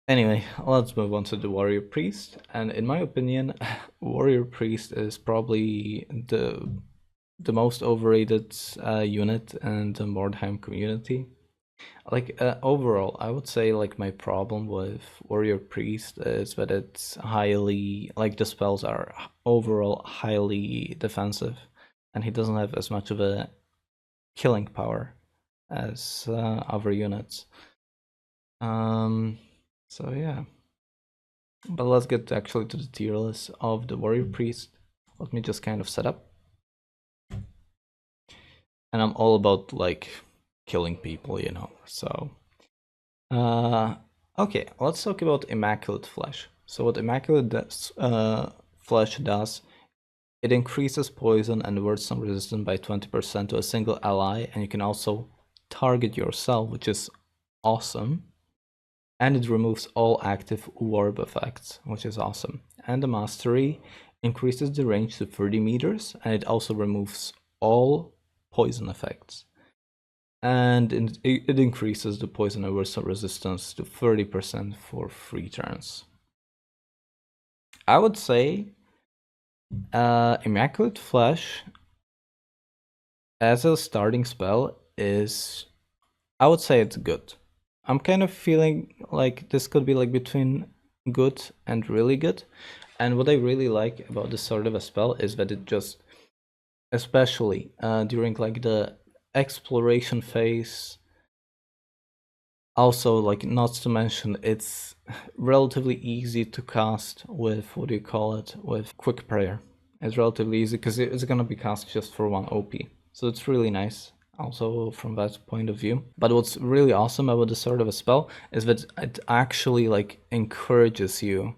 Anyway, let's move on to the Warrior Priest. And in my opinion, Warrior Priest is probably the most overrated unit in the Mordheim community. Like overall, I would say like my problem with Warrior Priest is that it's highly like the spells are overall highly defensive, and he doesn't have as much of a killing power as other units. Um, so yeah, but let's get actually to the tier list of the Warrior Priest. Let me just kind of set up, and I'm all about like killing people, you know. So Uh, okay, let's talk about Immaculate Flesh. So what Flesh does, it increases poison and wordstone resistance by 20% to a single ally, and you can also target yourself, which is awesome. And it removes all active warp effects, which is awesome. And the Mastery increases the range to 30 meters, and it also removes all poison effects. And it increases the poison reversal resistance to 30% for 3 turns. I would say Immaculate Flesh as a starting spell is, I would say it's good. I'm kind of feeling like this could be like between good and really good. And what I really like about this sort of a spell is that it just, especially during like the exploration phase, also, like, not to mention, it's relatively easy to cast with, what do you call it, with Quick Prayer. It's relatively easy because it's gonna be cast just for 1 OP. So it's really nice, also from that point of view. But what's really awesome about this sort of a spell is that it actually, like, encourages you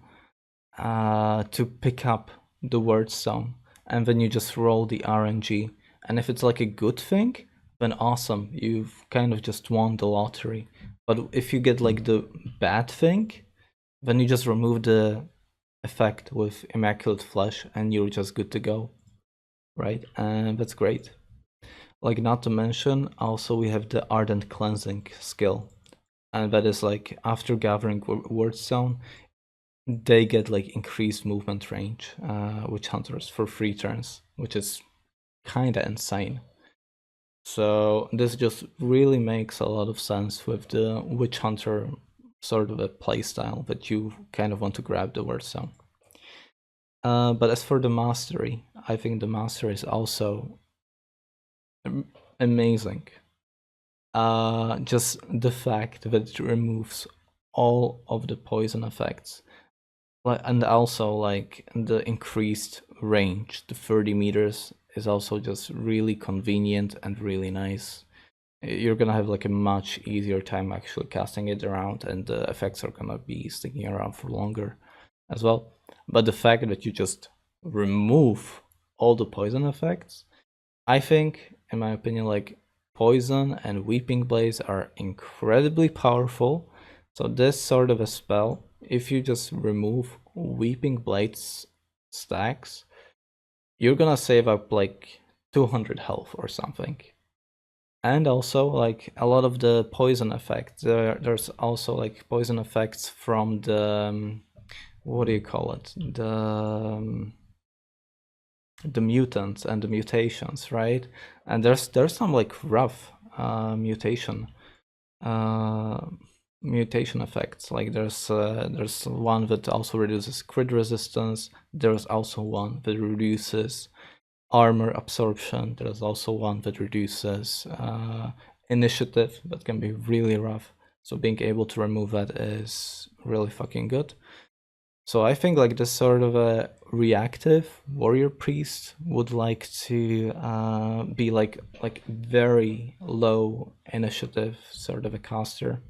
to pick up the word song, and then you just roll the RNG. And if it's like a good thing, then awesome, you've kind of just won the lottery. But if you get like the bad thing, then you just remove the effect with Immaculate Flesh and you're just good to go, right? And that's great. Like, not to mention, also we have the Ardent Cleansing skill, and that is like after gathering word stone, they get like increased movement range, witch hunters, for 3 turns, which is kinda insane. So this just really makes a lot of sense with the witch hunter sort of a playstyle that you kind of want to grab the word stone. But as for the mastery, I think the mastery is also amazing. Just the fact that it removes all of the poison effects, and also like the increased range to 30 meters is also just really convenient and really nice. You're gonna have like a much easier time actually casting it around, and the effects are gonna be sticking around for longer as well. But the fact that you just remove all the poison effects, I think, in my opinion, like poison and weeping blades are incredibly powerful. So this sort of a spell, if you just remove weeping blades stacks, you're gonna save up like 200 health or something. And also like a lot of the poison effects, there's also like poison effects from the what do you call it, the mutants and the mutations, right? And there's some like rough mutation effects. Like there's one that also reduces crit resistance. There's also one that reduces armor absorption. There's also one that reduces initiative. That can be really rough. So being able to remove that is really fucking good. So I think like this sort of a reactive warrior priest would like to be like very low initiative sort of a caster,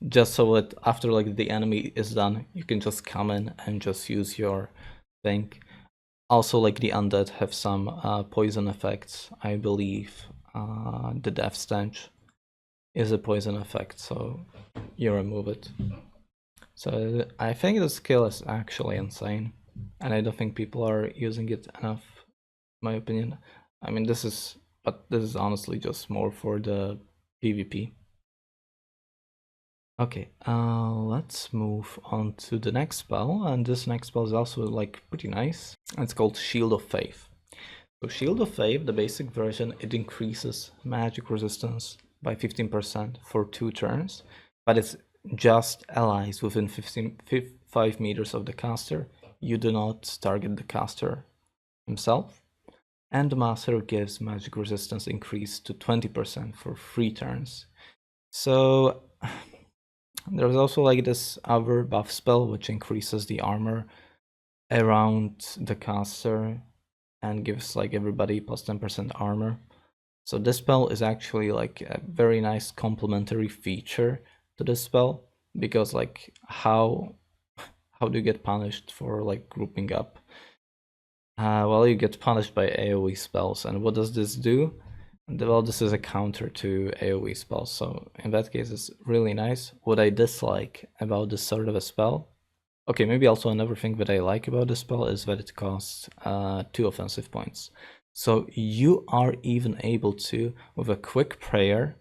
just so that after like the enemy is done, you can just come in and just use your thing. Also, like the undead have some poison effects. I believe the death stench is a poison effect, so you remove it. So I think the skill is actually insane, and I don't think people are using it enough, in my opinion. I mean, this is honestly just more for the PvP. Okay, let's move on to the next spell, and this next spell is also like pretty nice. It's called Shield of Faith. So Shield of Faith, the basic version, it increases magic resistance by 15% for 2 turns, but it's just allies within 5 meters of the caster. You do not target the caster himself. And the master gives magic resistance increase to 20% for 3 turns. So there's also like this other buff spell which increases the armor around the caster and gives like everybody plus 10% armor. So this spell is actually like a very nice complementary feature to this spell, because like how do you get punished for like grouping up? Well, you get punished by AoE spells, and what does this do? Well, this is a counter to AoE spells, so in that case it's really nice. What I dislike about this sort of a spell, okay, maybe also another thing that I like about this spell is that it costs 2 offensive points. So you are even able to, with a quick prayer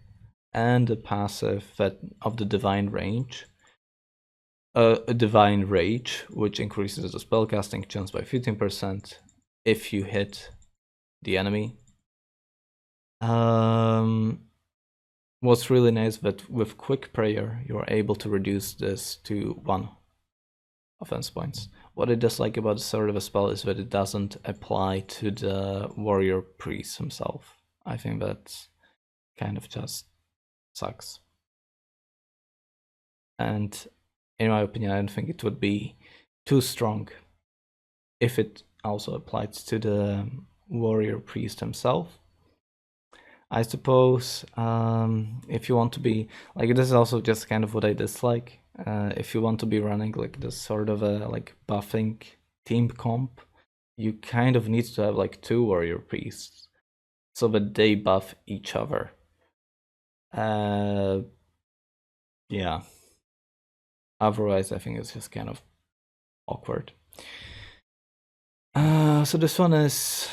and a passive that of the divine range, a divine rage, which increases the spellcasting chance by 15% if you hit the enemy. What's really nice that with quick prayer you're able to reduce this to 1 offense points. What I dislike about this sort of a spell is that it doesn't apply to the warrior priest himself. I think that kind of just sucks. And in my opinion, I don't think it would be too strong if it also applied to the warrior priest himself. I suppose if you want to be like, this is also just kind of what I dislike. If you want to be running like this sort of a like buffing team comp, you kind of need to have like 2 warrior priests so that they buff each other. Yeah. Otherwise, I think it's just kind of awkward. So this one is,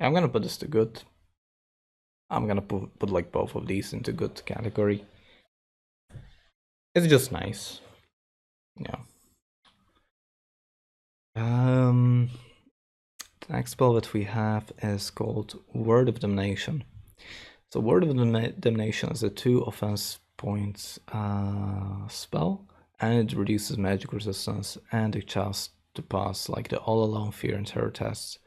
I'm gonna put this to good. I'm gonna put like both of these into good category. It's just nice. Yeah. The next spell that we have is called Word of Damnation. So Word of Damnation is a 2 offense points spell, and it reduces magic resistance and a chance to pass like the all alone fear and terror tests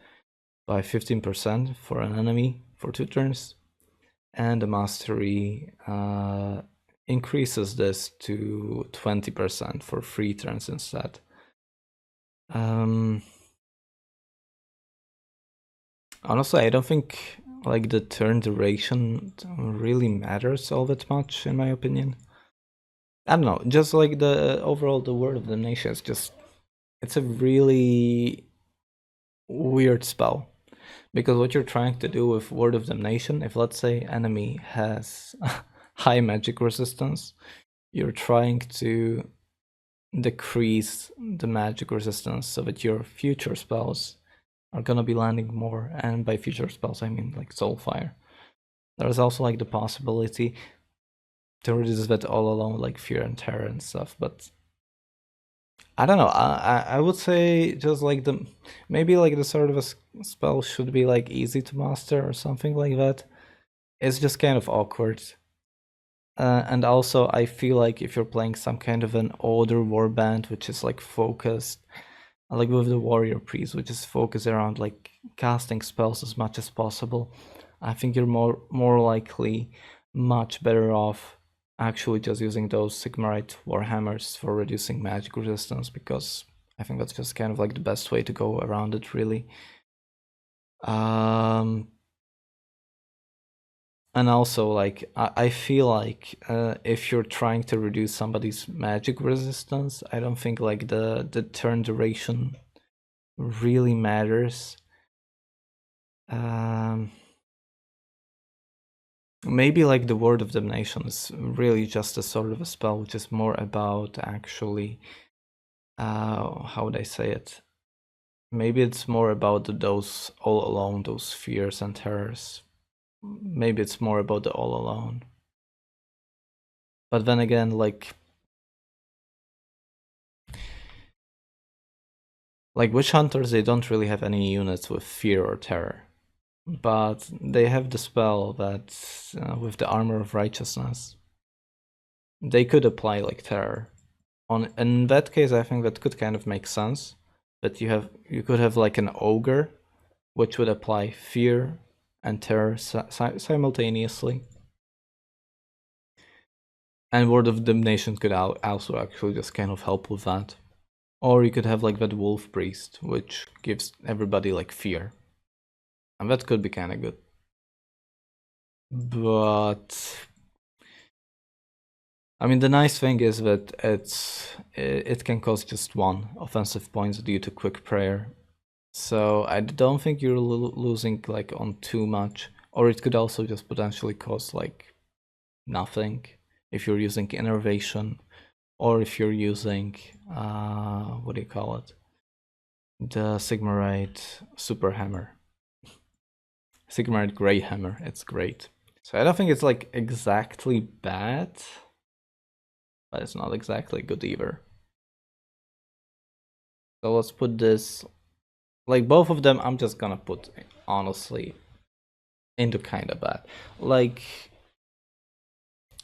by 15% for an enemy for 2 turns, and the mastery increases this to 20% for 3 turns instead. Honestly, I don't think like the turn duration really matters all that much, in my opinion. I don't know, just like the overall the Word of Damnation is just, it's a really weird spell. Because what you're trying to do with Word of Damnation, if let's say enemy has high magic resistance, you're trying to decrease the magic resistance so that your future spells are gonna be landing more, and by future spells I mean like Soulfire. There's also like the possibility to reduce that all alone, like Fear and Terror and stuff, but I don't know. I would say just like maybe like the sort of a spell should be like easy to master or something like that. It's just kind of awkward. And also I feel like if you're playing some kind of an older warband which is like focused, like with the warrior priest, which is focused around like casting spells as much as possible, I think you're more likely much better off actually just using those Sigmarite warhammers for reducing magic resistance, because I think that's just kind of like the best way to go around it, really. And also, like, I feel like if you're trying to reduce somebody's magic resistance, I don't think like the turn duration really matters. Maybe like the Word of Damnation is really just a sort of a spell which is more about actually, how would I say it? Maybe it's more about those all along, those fears and terrors, maybe it's more about the all alone. But then again, like witch hunters, they don't really have any units with fear or terror, but they have the spell that with the armor of righteousness, they could apply like terror. In that case, I think that could kind of make sense. That you could have like an ogre, which would apply fear and terror simultaneously. And Word of Damnation could also actually just kind of help with that. Or you could have like that wolf priest, which gives everybody like fear. And that could be kind of good. But I mean, the nice thing is that it can cost just 1 offensive points due to quick prayer. So I don't think you're losing like on too much. Or it could also just potentially cost like nothing if you're using innervation, or if you're using what do you call it? The Sigmarite Super Hammer. Sigmarite Grey Hammer, it's great. So I don't think it's like exactly bad, but it's not exactly good either. So let's put this, like both of them I'm just gonna put, honestly, into kinda bad. Like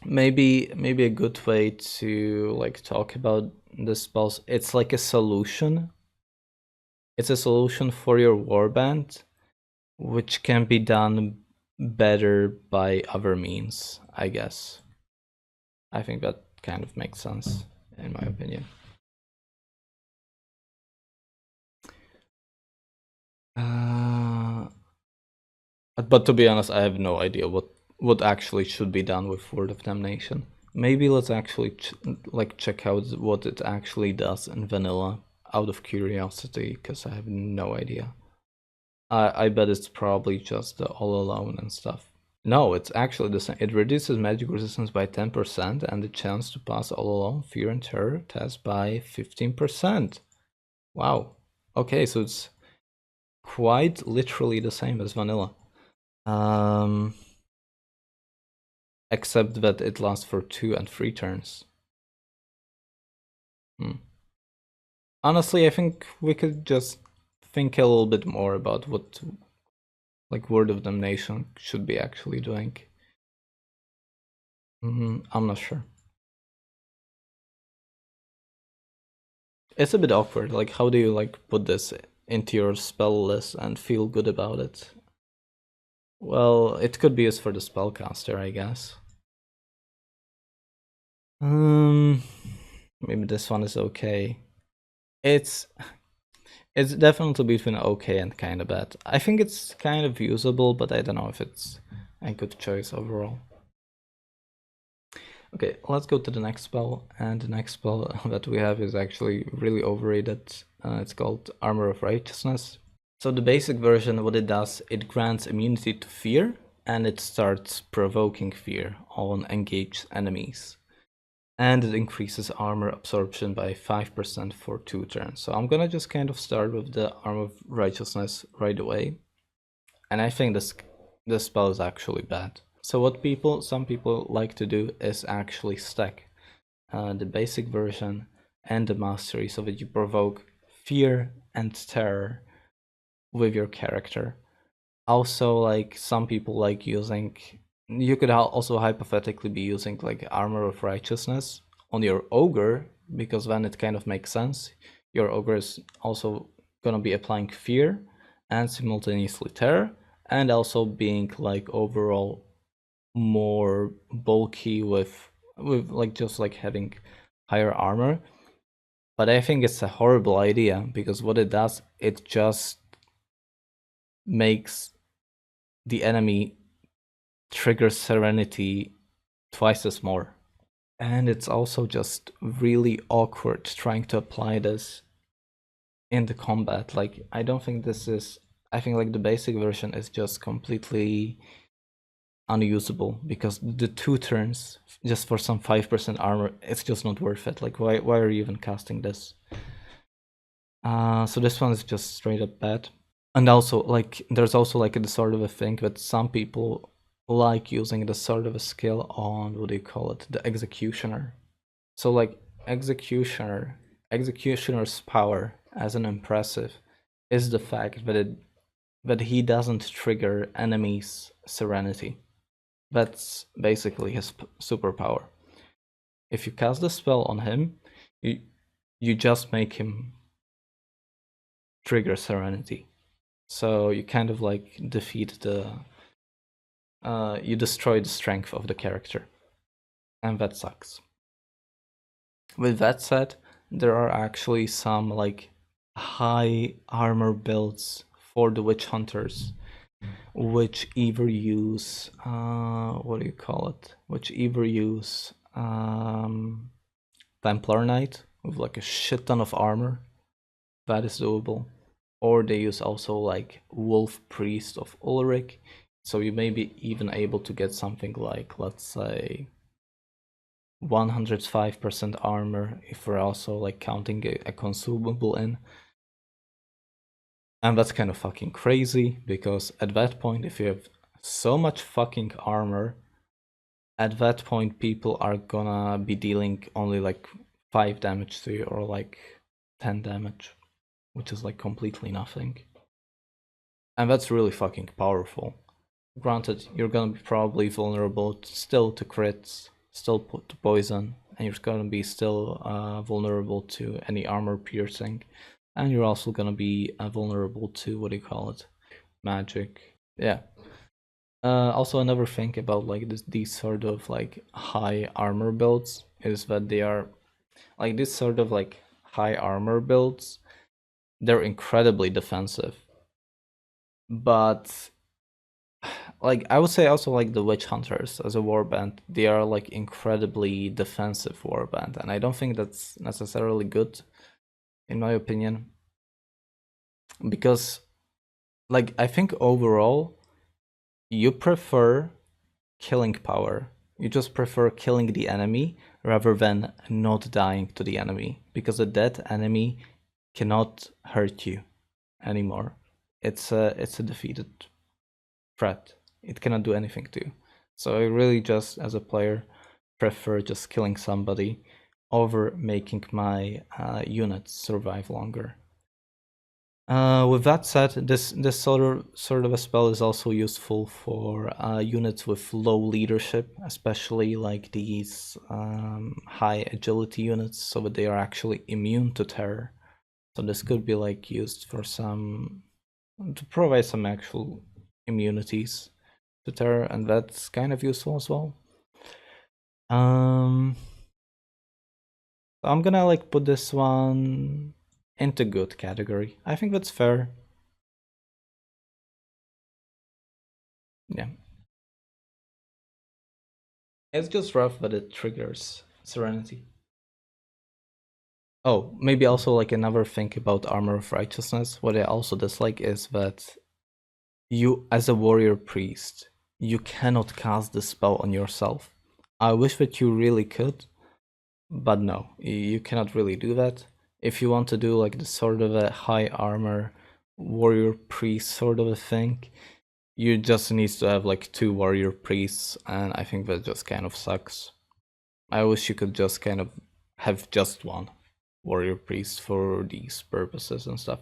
maybe a good way to like talk about the spells, it's like a solution. It's a solution for your warband, which can be done better by other means, I guess. I think that kind of makes sense, in my opinion. But to be honest, I have no idea what actually should be done with Word of Damnation. Maybe let's actually check out what it actually does in vanilla, out of curiosity, because I have no idea. I bet it's probably just the all alone and stuff. No, it's actually the same. It reduces magic resistance by 10% and the chance to pass all alone fear and terror test by 15%. Wow. Okay, so it's quite literally the same as vanilla. Except that it lasts for 2 and 3 turns. Honestly, I think we could just think a little bit more about what like Word of Damnation should be actually doing. I'm not sure. It's a bit awkward. Like, how do you like put this into your spell list and feel good about it? Well, it could be used for the spellcaster, I guess. Maybe this one is okay. It's definitely between okay and kind of bad. I think it's kind of usable, but I don't know if it's a good choice overall. Okay, let's go to the next spell, and the next spell that we have is actually really overrated. It's called Armor of Righteousness. So the basic version, what it does, it grants immunity to fear, and it starts provoking fear on engaged enemies. And it increases armor absorption by 5% for 2 turns. So I'm gonna just kind of start with the Armor of Righteousness right away. And I think this spell is actually bad. So what some people like to do is actually stack the basic version and the mastery so that you provoke fear and terror with your character. Also, like some people like using, you could also hypothetically be using like Armor of Righteousness on your ogre, because then it kind of makes sense. Your ogre is also gonna be applying fear and simultaneously terror, and also being like overall more bulky with like just like having higher armor. But I think it's a horrible idea, because what it does, it just makes the enemy trigger Serenity twice as more. And it's also just really awkward trying to apply this in the combat. Like, I don't think this is, I think like the basic version is just completely unusable, because the 2 turns just for some 5% armor, it's just not worth it. Like, why are you even casting this? So this one is just straight up bad. And also, like, there's also like a sort of a thing that some people like using this sort of a skill on, what do you call it, the executioner. So like executioner's power as an impressive is the fact that he doesn't trigger enemies' serenity. That's basically his superpower. If you cast the spell on him, you just make him trigger serenity. So you kind of like defeat you destroy the strength of the character, and that sucks. With that said, there are actually some like high armor builds for the witch hunters, which either use what do you call it? Which either use Templar Knight with like a shit ton of armor. That is doable. Or they use also like Wolf Priest of Ulrich. So you may be even able to get something like, let's say, 105% armor if we're also like counting a consumable in. And that's kind of fucking crazy, because at that point, if you have so much fucking armor, at that point people are gonna be dealing only like 5 damage to you, or like 10 damage, which is like completely nothing. And that's really fucking powerful. Granted, you're gonna be probably vulnerable still to crits, still to poison, and you're gonna be still vulnerable to any armor piercing, and you're also gonna be vulnerable to, what do you call it, magic. Yeah. Also, another thing about like these sort of like high armor builds is that they are like this sort of like high armor builds. They're incredibly defensive, but like I would say also like the witch hunters as a warband, they are like incredibly defensive warband, and I don't think that's necessarily good, in my opinion, because like I think overall you prefer killing power. You just prefer killing the enemy rather than not dying to the enemy, because a dead enemy cannot hurt you anymore. It's a defeated threat. It cannot do anything to you. So I really just, as a player, prefer just killing somebody over making my units survive longer. With that said, this sort of a spell is also useful for units with low leadership, especially like these high agility units, so that they are actually immune to terror. So this could be like used for to provide some actual immunities to terror, and that's kind of useful as well. I'm gonna like put this one into good category. I think that's fair. Yeah. It's just rough, but it triggers Serenity. Oh, maybe also like another thing about Armor of Righteousness, what I also dislike is that you, as a warrior priest, you cannot cast the spell on yourself. I wish that you really could, but no, you cannot really do that. If you want to do like the sort of a high armor warrior priest sort of a thing, you just need to have like 2 warrior priests, and I think that just kind of sucks. I wish you could just kind of have just 1 warrior priest for these purposes and stuff.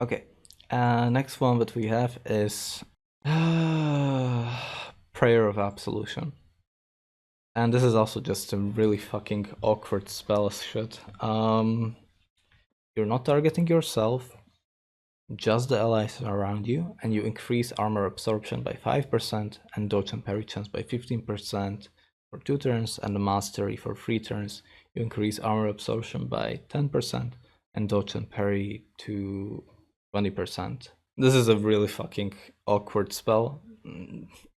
Okay, next one that we have is Prayer of Absolution. And this is also just a really fucking awkward spell as shit. You're not targeting yourself, just the allies around you, and you increase armor absorption by 5% and dodge and parry chance by 15% for 2 turns, and the mastery for 3 turns. You increase armor absorption by 10% and dodge and parry to 20%. This is a really fucking awkward spell.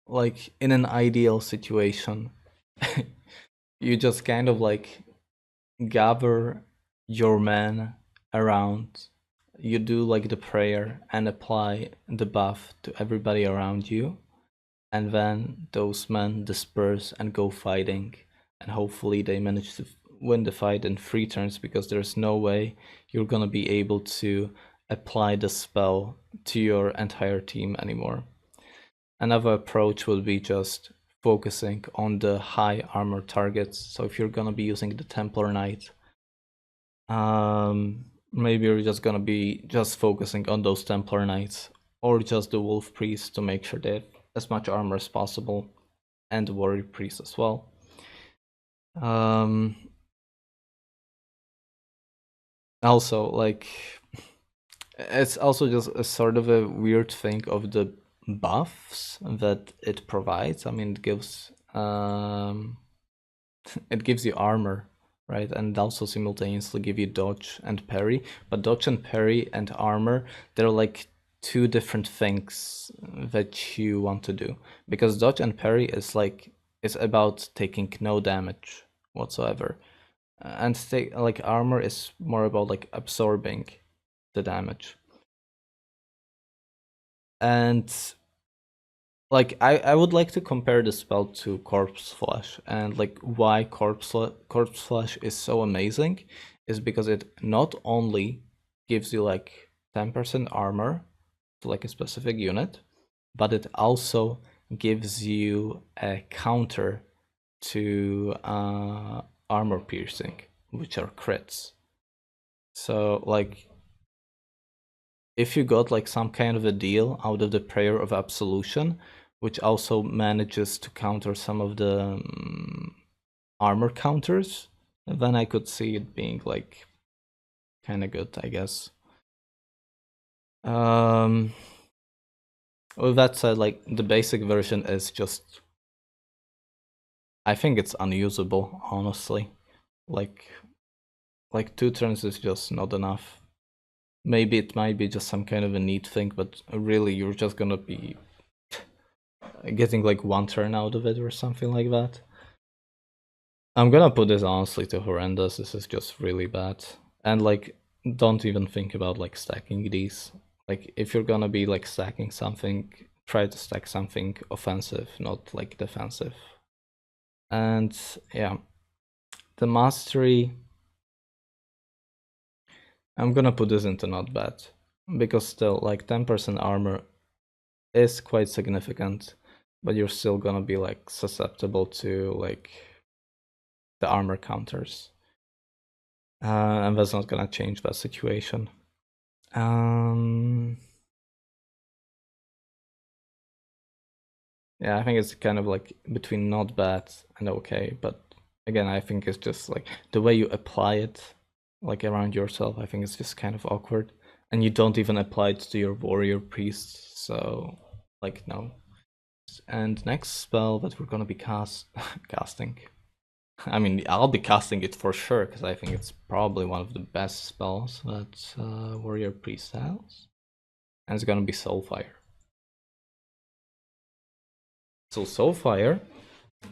Like, in an ideal situation, you just kind of like gather your men around, you do like the prayer and apply the buff to everybody around you, and then those men disperse and go fighting, and hopefully they manage to win the fight in 3 turns, because there's no way you're gonna be able to apply the spell to your entire team anymore. Another approach would be just focusing on the high armor targets. So if you're gonna be using the Templar Knight, maybe you're just gonna be just focusing on those Templar Knights, or just the Wolf Priest to make sure they have as much armor as possible, and the Warrior Priest as well. Also, like, it's also just a sort of a weird thing of the buffs that it provides. I mean, it gives you armor, right? And also simultaneously give you dodge and parry. But dodge and parry and armor, they're like two different things that you want to do. Because dodge and parry is about taking no damage whatsoever. And like armor is more about like absorbing the damage. And like I would like to compare the spell to Corpse Flesh, and like why Corpse Flesh is so amazing is because it not only gives you like 10% armor to like a specific unit, but it also gives you a counter to armor piercing, which are crits. So like if you got like some kind of a deal out of the Prayer of Absolution, which also manages to counter some of the armor counters, then I could see it being like kind of good, I guess. With that said, like the basic version is just, I think it's unusable, honestly. Like 2 turns is just not enough. Maybe it might be just some kind of a neat thing, but really you're just gonna be getting like 1 turn out of it or something like that. I'm gonna put this honestly to horrendous. This is just really bad. And like, don't even think about like stacking these. Like, if you're gonna be like stacking something, try to stack something offensive, not like defensive. And yeah, the mastery, I'm gonna put this into not bad, because still like 10% armor is quite significant, but you're still gonna be like susceptible to like the armor counters. And that's not gonna change that situation. Yeah, I think it's kind of like between not bad and okay, but again, I think it's just like the way you apply it, like around yourself, I think it's just kind of awkward. And you don't even apply it to your warrior priest, so like no. And next spell that we're gonna be casting. I mean, I'll be casting it for sure, because I think it's probably one of the best spells that warrior priest has. And it's gonna be Soulfire. So Soulfire,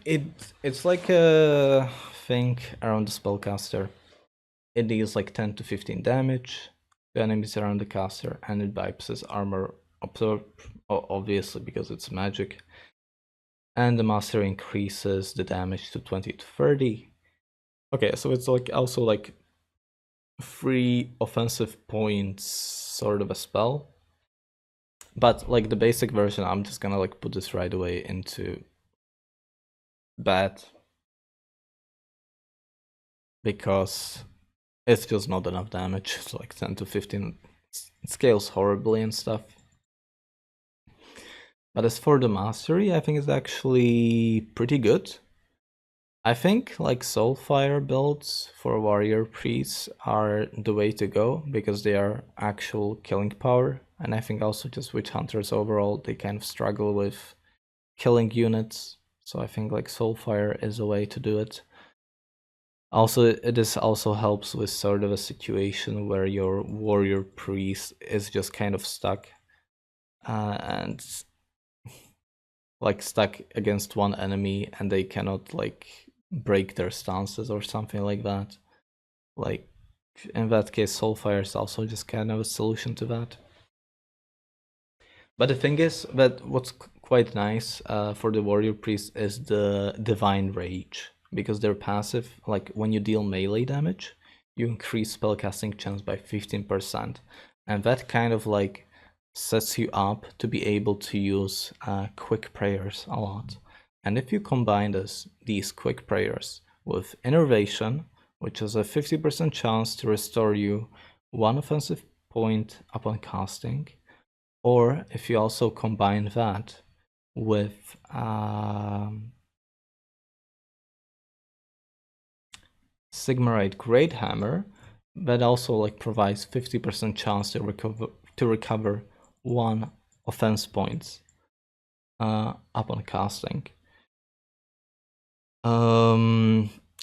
it's like a thing around the spellcaster. It deals like 10 to 15 damage to enemies around the caster, and it bypasses armor absorb, obviously because it's magic. And the master increases the damage to 20 to 30. Okay, so it's like also like 3 offensive points sort of a spell. But like the basic version, I'm just gonna like put this right away into bad, because it's just not enough damage. It's like 10 to 15. It scales horribly and stuff. But as for the mastery, I think it's actually pretty good. I think like Soulfire builds for warrior priests are the way to go, because they are actual killing power. And I think also just witch hunters overall, they kind of struggle with killing units. So I think like Soulfire is a way to do it. Also, it also helps with sort of a situation where your warrior priest is just kind of stuck, and like stuck against one enemy, and they cannot like break their stances or something like that. Like in that case, Soulfire is also just kind of a solution to that. But the thing is that what's quite nice for the warrior priest is the divine rage, because they're passive. Like when you deal melee damage, you increase spellcasting chance by 15%, and that kind of like sets you up to be able to use quick prayers a lot. And if you combine these quick prayers with Innervation, which has a 50% chance to restore you 1 offensive point upon casting, or if you also combine that with Sigmarite Great Hammer, that also like provides 50% chance to recover 1 offense points upon casting.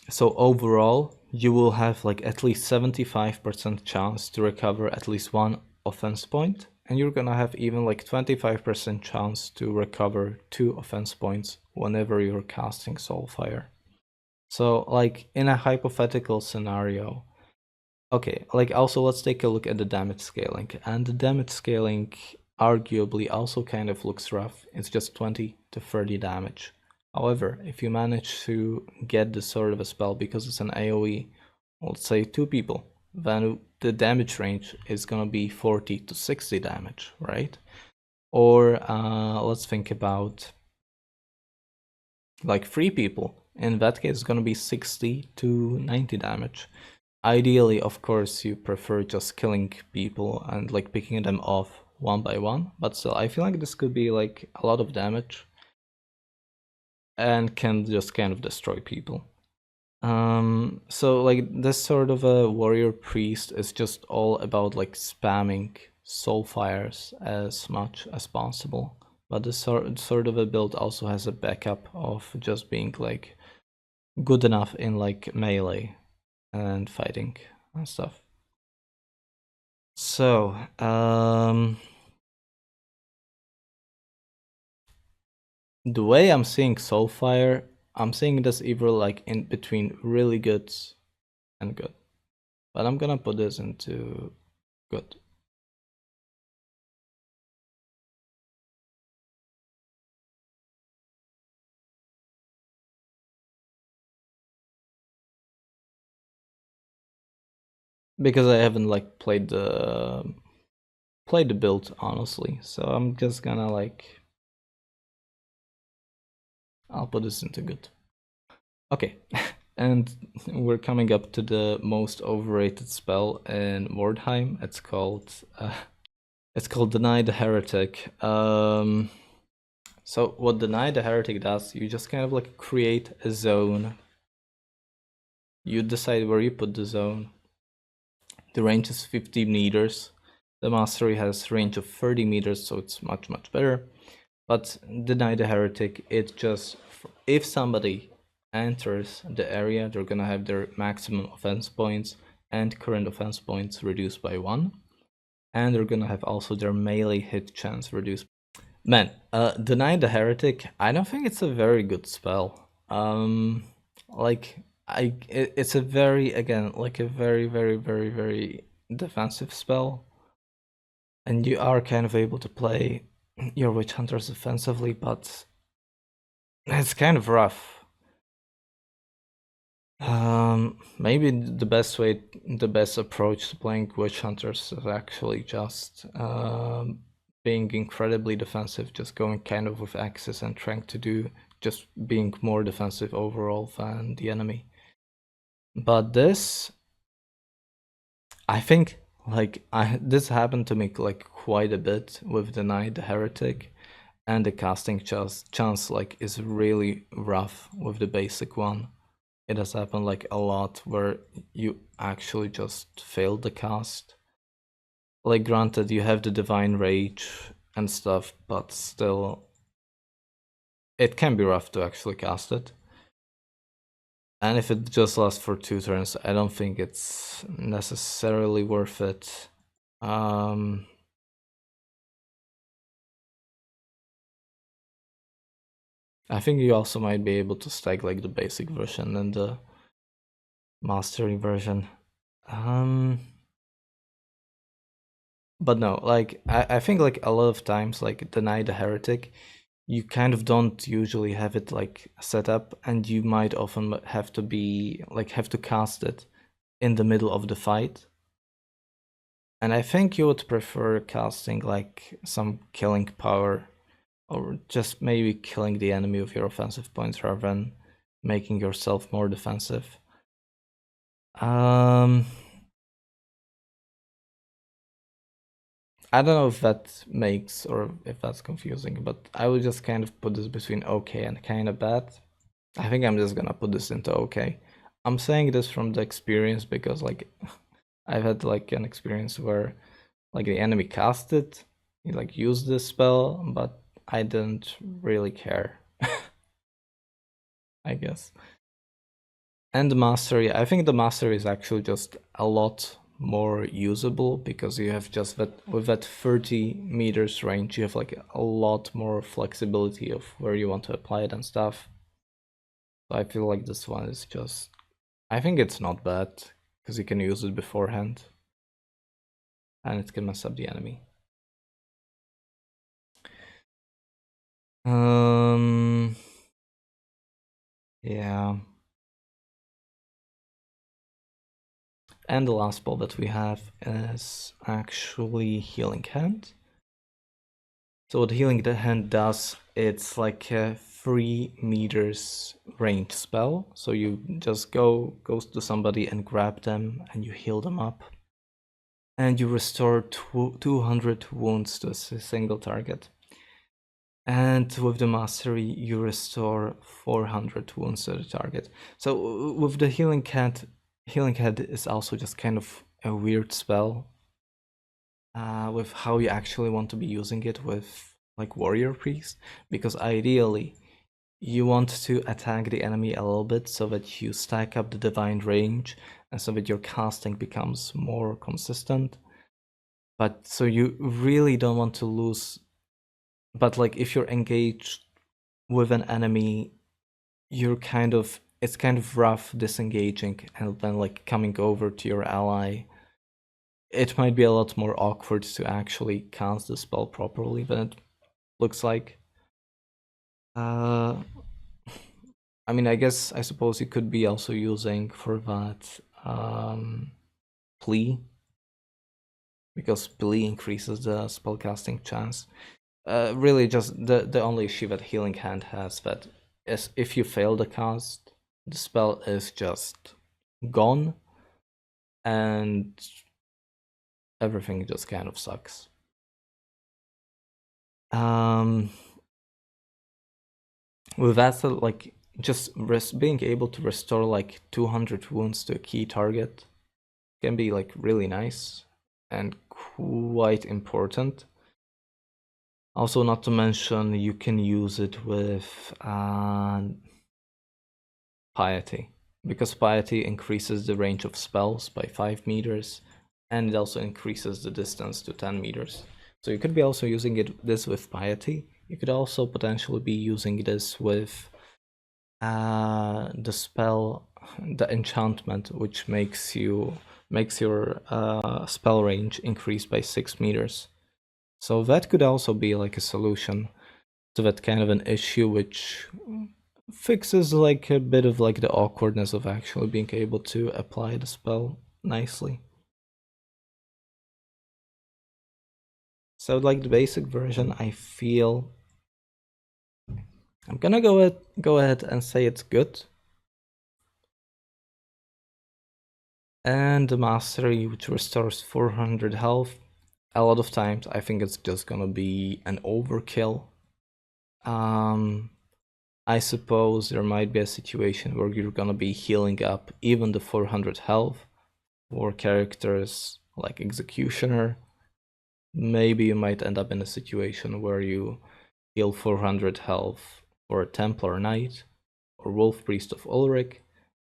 So overall, you will have like at least 75% chance to recover at least 1 offense point, and you're gonna have even like 25% chance to recover 2 offense points whenever you're casting Soulfire. So like in a hypothetical scenario, okay, like also let's take a look at the damage scaling, and the damage scaling arguably also kind of looks rough. It's just 20 to 30 damage. However, if you manage to get this sort of a spell because it's an AoE, let's say 2 people, then the damage range is gonna be 40 to 60 damage, right? Or let's think about like 3 people. In that case, it's gonna be 60 to 90 damage. Ideally, of course, you prefer just killing people and like picking them off one by one, but still, I feel like this could be like a lot of damage and can just kind of destroy people. So like this sort of a warrior priest is just all about like spamming soulfires as much as possible. But this sort of a build also has a backup of just being like good enough in like melee and fighting and stuff. So, the way I'm seeing Soulfire, I'm seeing this either like in between really good and good. But I'm gonna put this into good. Because I haven't like played the build honestly, so I'm just gonna like I'll put this into good. Okay, and we're coming up to the most overrated spell in Mordheim. It's called Deny the Heretic. So what Deny the Heretic does, you just kind of like create a zone. You decide where you put the zone. The range is 50 meters. The mastery has range of 30 meters, so it's much better. But Deny the Heretic, it just, if somebody enters the area, they're gonna have their maximum offense points and current offense points reduced by 1. And they're gonna have also their melee hit chance reduced. Man, Deny the Heretic, I don't think it's a very good spell. Like, it's a very, again, like a very defensive spell. And you are kind of able to play your witch hunters offensively, but it's kind of rough. Maybe the best approach to playing witch hunters is actually just being incredibly defensive, just going kind of with axes and trying to do just being more defensive overall than the enemy. But this, I think, like this happened to me like quite a bit with Deny the Heretic, and the casting chance like is really rough with the basic one. It has happened like a lot where you actually just failed the cast. Like granted, you have the Divine Rage and stuff, but still, it can be rough to actually cast it. And if it just lasts for 2 turns, I don't think it's necessarily worth it. I think you also might be able to stack like the basic version and the mastery version. But no, like I think like a lot of times like Deny the Heretic, you kind of don't usually have it like set up, and you might often have to be like have to cast it in the middle of the fight. And I think you would prefer casting like some killing power, or just maybe killing the enemy with your offensive points rather than making yourself more defensive. I don't know if that makes or if that's confusing, but I would just kind of put this between okay and kind of bad. I think I'm just gonna put this into okay. I'm saying this from the experience because like I've had like an experience where like the enemy cast it, he like used this spell, but I didn't really care, I guess. And the mastery, I think the mastery is actually just a lot more usable because you have just that with that 30 meters range, you have like a lot more flexibility of where you want to apply it and stuff. So I feel like this one is just, I think it's not bad because you can use it beforehand and it can mess up the enemy. Yeah. And the last spell that we have is actually Healing Hand. So what Healing Hand does, it's like a 3 meters range spell. So you just goes to somebody and grab them and you heal them up. And you restore 200 wounds to a single target. And with the mastery, you restore 400 wounds to the target. So with the Healing Head is also just kind of a weird spell with how you actually want to be using it with like Warrior Priest, because ideally you want to attack the enemy a little bit so that you stack up the divine range and so that your casting becomes more consistent. But so you really don't want to lose. But like if you're engaged with an enemy, it's kind of rough disengaging and then like coming over to your ally. It might be a lot more awkward to actually cast the spell properly than it looks like. I mean, I suppose you could be also using for that plea, because plea increases the spellcasting chance. Really, just the only issue that Healing Hand has that is if you fail the cast, the spell is just gone, and everything just kind of sucks. With that said, like just being able to restore like 200 wounds to a key target can be like really nice and quite important. Also, not to mention, you can use it with Piety, because Piety increases the range of spells by 5 meters, and it also increases the distance to 10 meters. So you could be also using this with Piety. You could also potentially be using this with the spell, the enchantment, which makes your spell range increase by 6 meters. So that could also be like a solution to that kind of an issue, which fixes like a bit of like the awkwardness of actually being able to apply the spell nicely. So like the basic version, I feel I'm gonna go ahead and say it's good. And the mastery, which restores 400 health, a lot of times I think it's just gonna be an overkill. I suppose there might be a situation where you're gonna be healing up even the 400 health for characters like Executioner. Maybe you might end up in a situation where you heal 400 health for a Templar Knight or Wolf Priest of Ulrich,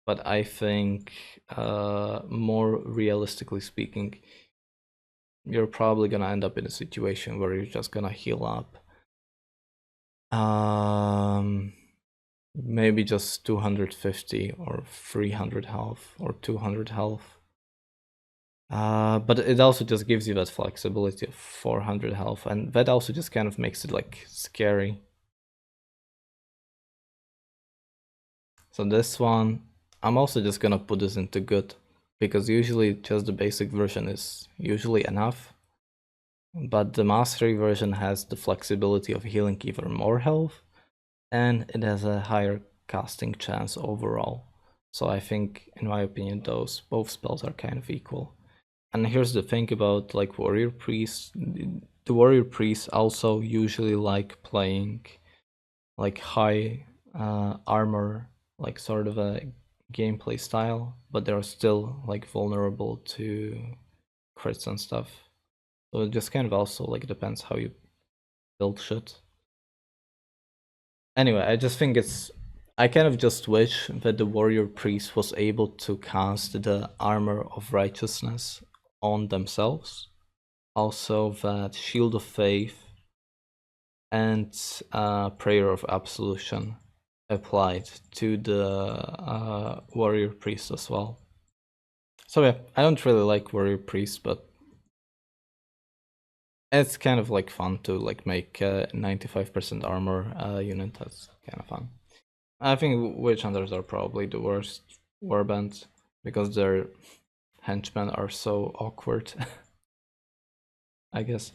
but I think more realistically speaking, you're probably gonna end up in a situation where you're just gonna heal up maybe just 250 or 300 health or 200 health. But it also just gives you that flexibility of 400 health, and that also just kind of makes it like scary. So this one, I'm also just gonna put this into good, because usually just the basic version is usually enough. But the mastery version has the flexibility of healing even more health, and it has a higher casting chance overall. So I think, in my opinion, those both spells are kind of equal. And here's the thing about like warrior priests. The warrior priests also usually like playing like high armor, like sort of a gameplay style, but they're still like vulnerable to crits and stuff. So it just kind of also like depends how you build shit. Anyway, I just think I kind of just wish that the warrior priest was able to cast the armor of righteousness on themselves. Also, that shield of faith and prayer of absolution applied to the warrior priest as well. So yeah, I don't really like warrior priest, but it's kind of like fun to like make a 95% armor unit. That's kind of fun. I think witch hunters are probably the worst warband because their henchmen are so awkward. I guess,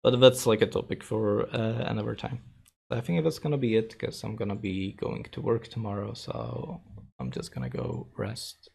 but that's like a topic for another time. I think that's gonna be it because I'm gonna be going to work tomorrow, so I'm just gonna go rest.